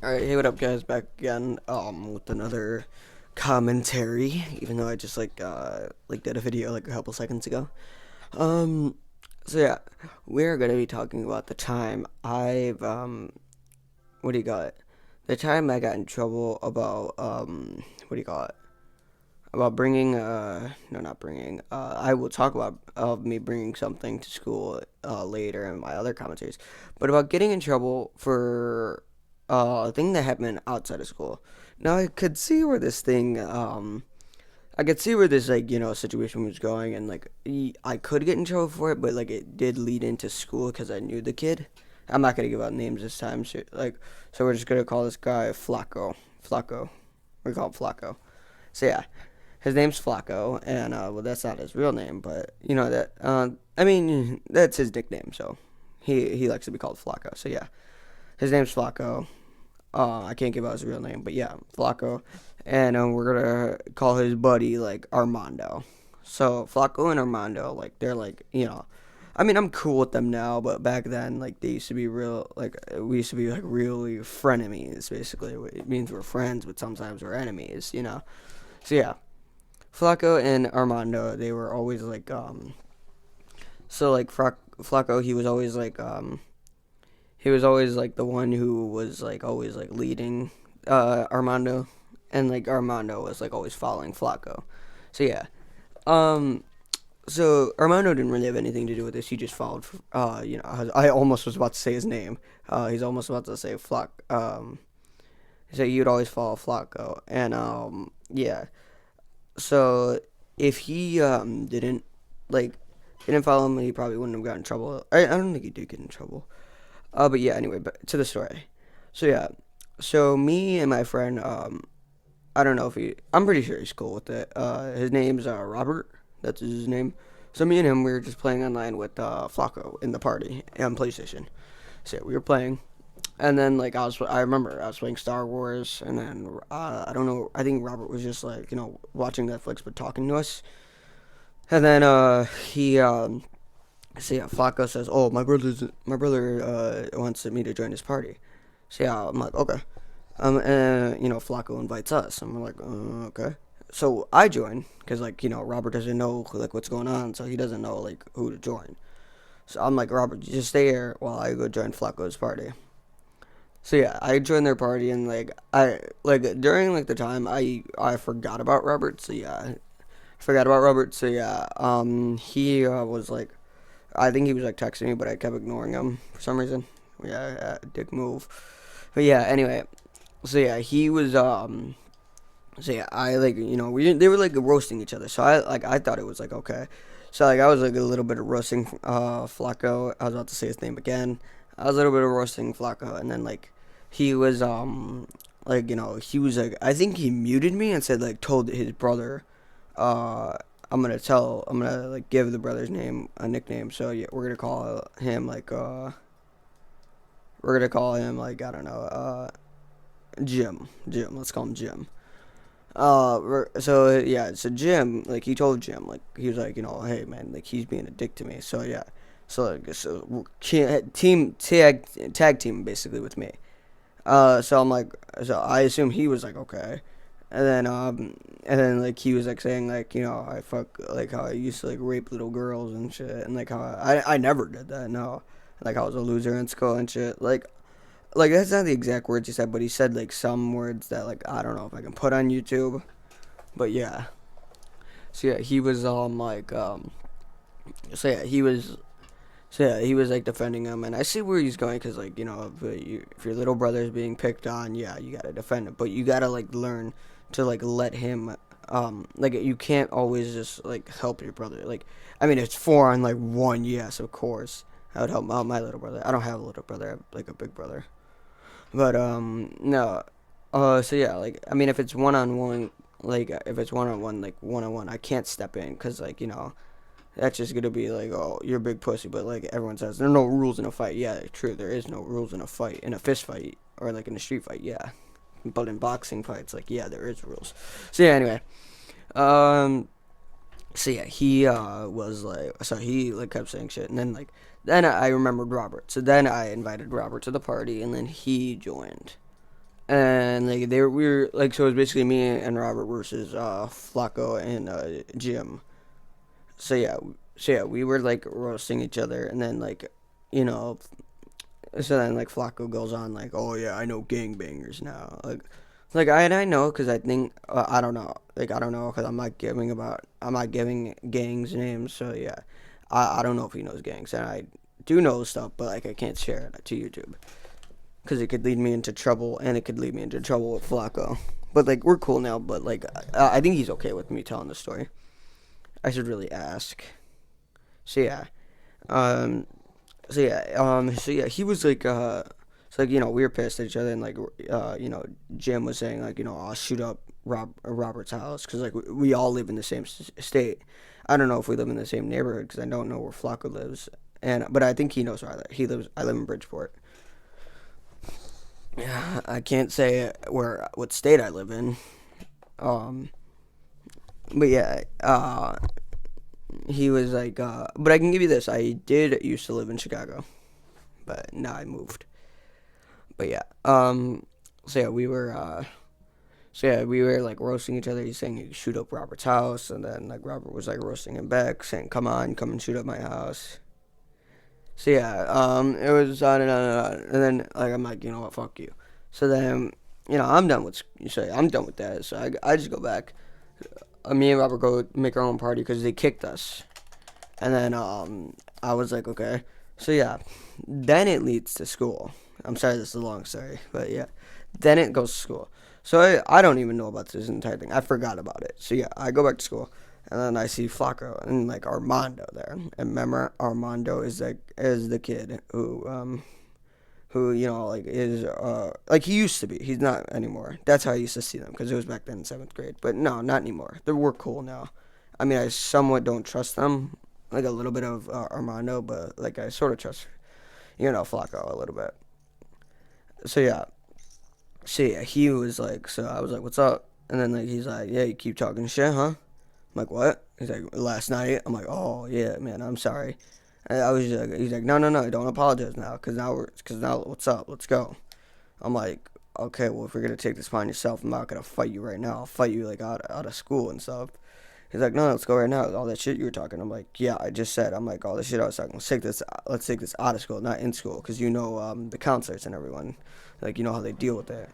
Alright, hey, what up, guys? Back again, with another commentary, even though I just, did a video, like, a couple seconds ago. Um, so yeah, we're gonna be talking about the time what do you got? The time I got in trouble about, what do you call it? About bringing, no, not bringing, I will talk about, me bringing something to school, later in my other commentaries, but about getting in trouble for, a thing that happened outside of school. Now, I could see where this, situation was going, and, I could get in trouble for it, but, it did lead into school because I knew the kid. I'm not gonna give out names this time, so we're just gonna call this guy Flacco. Flacco. We call him Flacco. So yeah, his name's Flacco, and well, that's not his real name, but you know that. I mean, that's his nickname, so he likes to be called Flacco. So yeah, his name's Flacco. I can't give out his real name, but yeah, Flacco, and we're gonna call his buddy like Armando. So Flacco and Armando, like they're like I mean, I'm cool with them now, but back then, they used to be we used to be like really frenemies. Basically, it means we're friends, but sometimes we're enemies. So yeah, Flacco and Armando, they were always Flacco, he was always like the one who was like always like leading Armando, and like Armando was like always following Flacco. So yeah, um, so Armando didn't really have anything to do with this. He just followed. I almost was about to say his name. He's almost about to say Flock. So you'd always follow Flacco, and yeah. So if he like didn't follow him, he probably wouldn't have gotten in trouble. I don't think he did get in trouble. But yeah. Anyway, but to the story. So yeah. So me and my friend, I don't know if he. I'm pretty sure he's cool with it. His name's Robert. That's his name. So me and him, we were just playing online with Flacco in the party on PlayStation. So yeah, we were playing, and then I remember I was playing Star Wars, and then I don't know. I think Robert was just watching Netflix but talking to us, and then he so yeah, Flacco says, "Oh, my brother wants me to join his party." So yeah, I'm like, okay. And Flacco invites us, and we're like, okay. So I join because Robert doesn't know what's going on, so he doesn't know who to join. So I'm like, Robert, you just stay here while I go join Flacco's party. So yeah, I joined their party, and I during the time I forgot about Robert. So yeah, I forgot about Robert. So yeah, he was I think he was texting me, but I kept ignoring him for some reason. Yeah, dick move. But yeah, anyway, so yeah, he was so yeah, I we they were roasting each other. So I thought it was okay. So I was a little bit of roasting Flacco. I was about to say his name again. I was a little bit of roasting Flacco, and then he was he was I think he muted me and said told his brother I'm gonna give the brother's name a nickname. So yeah, we're gonna call him I don't know, Jim. Let's call him Jim. So yeah, so Jim, he told Jim, he was hey man, he's being a dick to me. So yeah, tag team basically with me. So I'm so I assume he was okay, and then he was saying I fuck how I used to rape little girls and shit, and how I never did that. No, I was a loser in school and shit. That's not the exact words he said, but he said some words that I don't know if I can put on YouTube. But yeah. So yeah, he was so yeah, he was he was defending him, and I see where he's going because if your little brother is being picked on, yeah, you gotta defend him, but you gotta learn to let him you can't always just help your brother. I mean, it's 4-on-1, yes, of course. I would help out my little brother. I don't have a little brother. I have a big brother. But no. So yeah, I mean, if it's one on one, if it's one on one, I can't step in because that's just gonna be oh, you're a big pussy. But everyone says there are no rules in a fight. Yeah, true. There is no rules in a fight, in a fist fight or in a street fight. Yeah, but in boxing fights, yeah, there is rules. So yeah, anyway, um, so yeah, he was so he kept saying shit, and then I remembered Robert. So then I invited Robert to the party, and then he joined. and like we were like, so it was basically me and Robert versus Flacco and Jim. So yeah, we were like roasting each other, and then like, you know, so then like Flacco goes on like, oh yeah, I know gangbangers now, like I know because I think I don't know, like I don't know because I'm not giving gangs names, so yeah, I don't know if he knows gangs, and I do know stuff, but like I can't share it to YouTube because it could lead me into trouble, and it could lead me into trouble with Flacco. But like we're cool now, but like I think he's okay with me telling the story. I should really ask. So yeah, um, so yeah, he was like, so like we were pissed at each other, and like, Jim was saying like, I'll shoot up Robert's house because like we all live in the same state. I don't know if we live in the same neighborhood because I don't know where Flacco lives, and but I think he knows where I live. He lives. I live in Bridgeport. Yeah, I can't say what state I live in. Um, but yeah, he was like, but I can give you this. I did used to live in Chicago, but now I moved. But yeah, so yeah, we were like roasting each other. He's saying he shoot up Robert's house, and then like Robert was like roasting him back, saying, "Come on, come and shoot up my house." So yeah, it was on and on and on, and then like I'm like, you know what, fuck you. So then, I'm done with you say I'm done with that. So I just go back. Me and Robert go make our own party because they kicked us, and then I was like, okay. So yeah, then it leads to school. I'm sorry, this is a long story, but yeah, then it goes to school. So I don't even know about this entire thing. I forgot about it. So yeah, I go back to school, and then I see Flacco and like Armando there. And remember, Armando is the kid who like is like he used to be. He's not anymore. That's how I used to see them because it was back then in seventh grade. But no, not anymore. We're cool now. I mean, I somewhat don't trust them, like a little bit of Armando, but like I sort of trust Flacco a little bit. So yeah, he was like, so I was like, what's up? And then like he's like, yeah, you keep talking shit, huh? I'm like, what? He's like, last night. I'm like, oh yeah, man, I'm sorry. And I was just like, he's like, no, no, no, don't apologize now, cause now what's up? Let's go. I'm like, okay, well if you're gonna take this upon yourself, I'm not gonna fight you right now. I'll fight you like out of school and stuff. He's like, no, let's go right now. All that shit you were talking. I'm like, yeah, I just said. I'm like, all the shit I was talking. Let's take this out of school, not in school, because the counselors and everyone, like you know how they deal with that.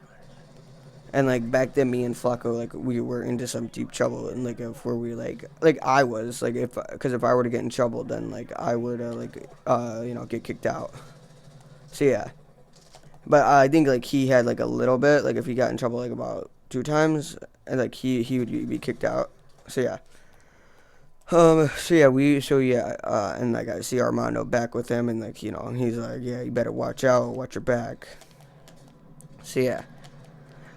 And like back then, me and Flacco, like we were into some deep trouble, and like if where we like I was like because if I were to get in trouble, then like I would get kicked out. So yeah, but I think like he had like a little bit like if he got in trouble like about 2 times, and like he would be kicked out. So yeah. And like I see Armando back with him, and like he's like, yeah, you better watch out, watch your back. So yeah,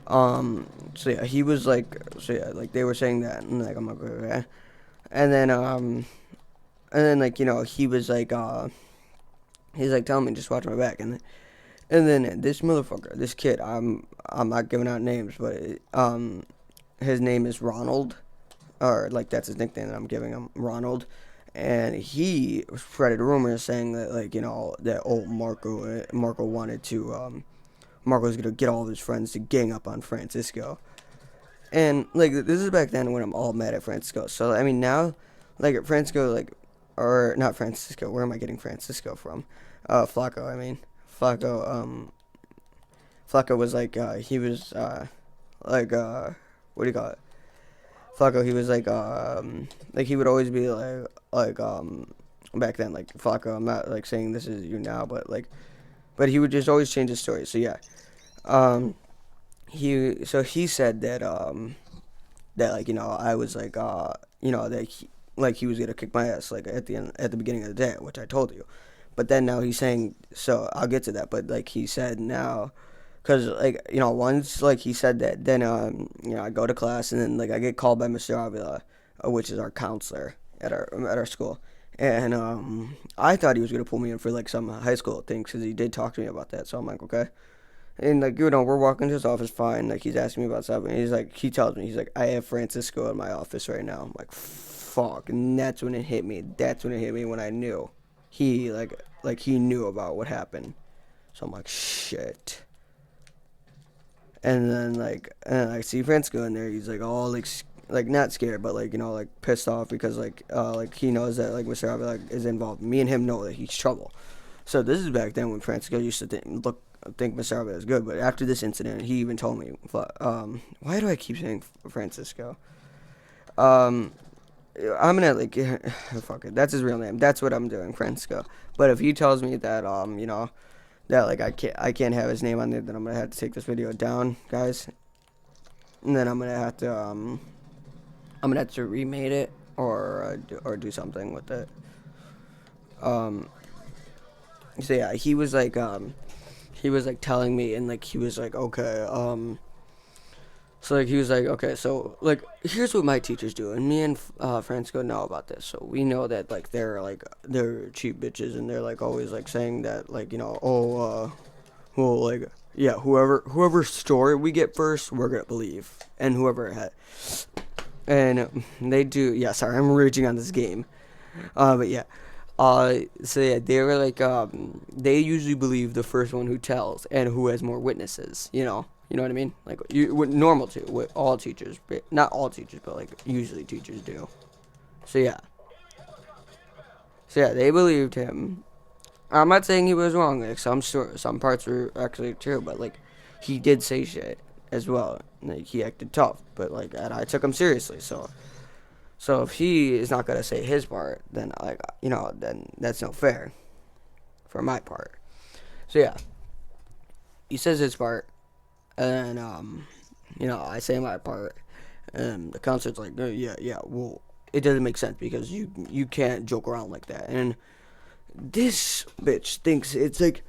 so yeah, he was like, so yeah, like they were saying that, and like I'm like, okay, and then like he was like, he's like telling me just watch my back, and then this motherfucker, this kid, I'm not giving out names, but his name is Ronald, or like that's his nickname that I'm giving him, Ronald. And he spread rumors saying that like that old Marco wanted to Marco's gonna get all of his friends to gang up on Francisco. And like this is back then when I'm all mad at Francisco. So I mean now, like Francisco or not Francisco. Where am I getting Francisco from? Flacco. I mean Flacco. Flacco was like he was like what do you call it? Flacco, he was like he would always be back then like Flacco. I'm not like saying this is you now, but he would just always change his story. So yeah, um, he said that like I was like that he was gonna kick my ass like at the beginning of the day, which I told you. But then now he's saying, so I'll get to that. But like he said now, because like once like he said that, then I go to class, and then like I get called by Mr. Avila, which is our counselor at our school. And I thought he was gonna pull me in for like some high school things because he did talk to me about that. So I'm like, okay. And like we're walking to his office fine. Like he's asking me about something. And he tells me, he's like, I have Francisco in my office right now. I'm like, fuck. And that's when it hit me. That's when it hit me when I knew he he knew about what happened. So I'm like, shit. And then and I see Francisco in there. He's like all like not scared, but like like pissed off because like he knows that like Mr. Abbott like is involved. Me and him know that he's trouble. So this is back then when Francisco used to think Mr. Abbott is good. But after this incident, he even told me, why do I keep saying Francisco? Um, I'm gonna like fuck it. That's his real name. That's what I'm doing, Francisco. But if he tells me that that like I can't have his name on there, then I'm gonna have to take this video down, guys. And then I'm gonna have to remake it or do something with it. Um, so yeah, he was like telling me, and like he was like okay, so like he was like okay, so like here's what my teachers do, and me and Francisco know about this, so we know that like they're cheap bitches, and they're like always like saying that like well like yeah, whoever story we get first, we're gonna believe, and whoever had. And they do. Yeah, sorry, I'm raging on this game. But yeah. So yeah, they were like, they usually believe the first one who tells and who has more witnesses. You know what I mean? Like what normal to what all teachers, but not all teachers, but like usually teachers do. So yeah. So yeah, they believed him. I'm not saying he was wrong. Like some parts were actually true, but like he did say shit as well. Like he acted tough, but like and I took him seriously. So if he is not gonna say his part, then like then that's no fair for my part. So yeah, he says his part, and I say my part, and the counselor's like, yeah, well, it doesn't make sense because you can't joke around like that. And this bitch thinks it's like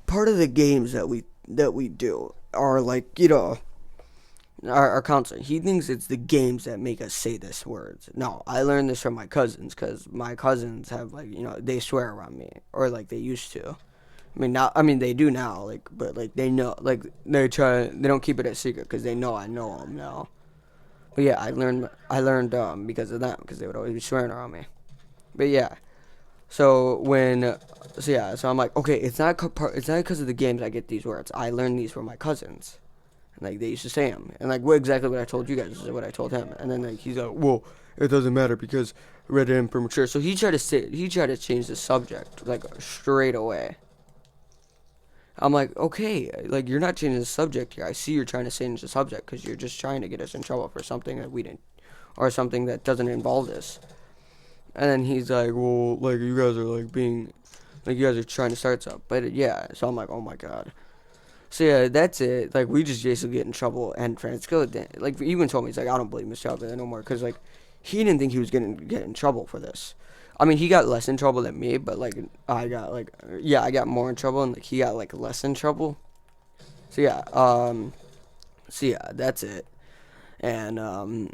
part of the games that we do are like our counselor, he thinks it's the games that make us say this words. No, I learned this from my cousins because my cousins have like they swear around me, or like they used to. I mean they do now, like, but like they know, like they don't keep it a secret because they know I know them now. But yeah, I learned because of them, because they would always be swearing around me. But yeah, so I'm like, okay, it's not because of the games I get these words. I learned these from my cousins. Like they used to say them, and like exactly what I told you guys is what I told him. And then like he's like, well, it doesn't matter because I read it in premature. So he tried to change the subject like straight away. I'm like, okay, like you're not changing the subject here. I see you're trying to change the subject because you're just trying to get us in trouble for something that we didn't, or something that doesn't involve this. And then he's like, well, like you guys are like being, like you guys are trying to start stuff. But yeah, so I'm like, oh my god. So yeah, that's it. Like we just basically get in trouble, and Francisco like he even told me, he's like, I don't believe Mr. Alvin no more, because like he didn't think he was gonna get in trouble for this. I mean, he got less in trouble than me, but like I got more in trouble, and like he got like less in trouble. So yeah, that's it. And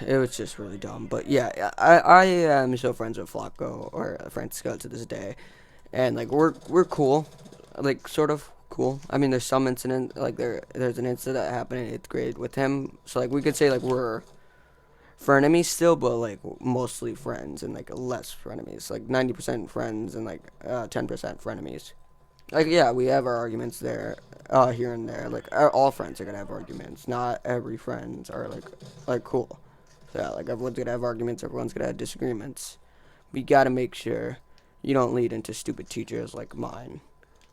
it was just really dumb. But yeah, I am still friends with Flacco or Francisco to this day, and like we're cool, like sort of cool. I mean, there's some incident like there's an incident that happened in 8th grade with him, so like we could say like we're frenemies still, but like mostly friends and like less frenemies, like 90% friends and like 10% frenemies. Like yeah, we have our arguments there, here and there. Like all friends are gonna have arguments. Not every friends are like cool. So yeah, like everyone's gonna have arguments. Everyone's gonna have disagreements. We gotta make sure you don't lead into stupid teachers like mine,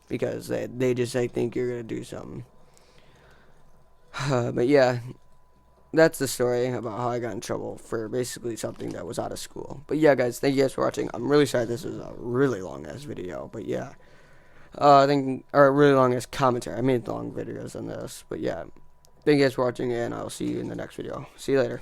because they just think you're gonna do something. But yeah, that's the story about how I got in trouble for basically something that was out of school. But yeah, guys, thank you guys for watching. I'm really sorry this was a really long ass video, but yeah. I think, or really long as commentary. I made long videos on this, but yeah. Thank you guys for watching, and I'll see you in the next video. See you later.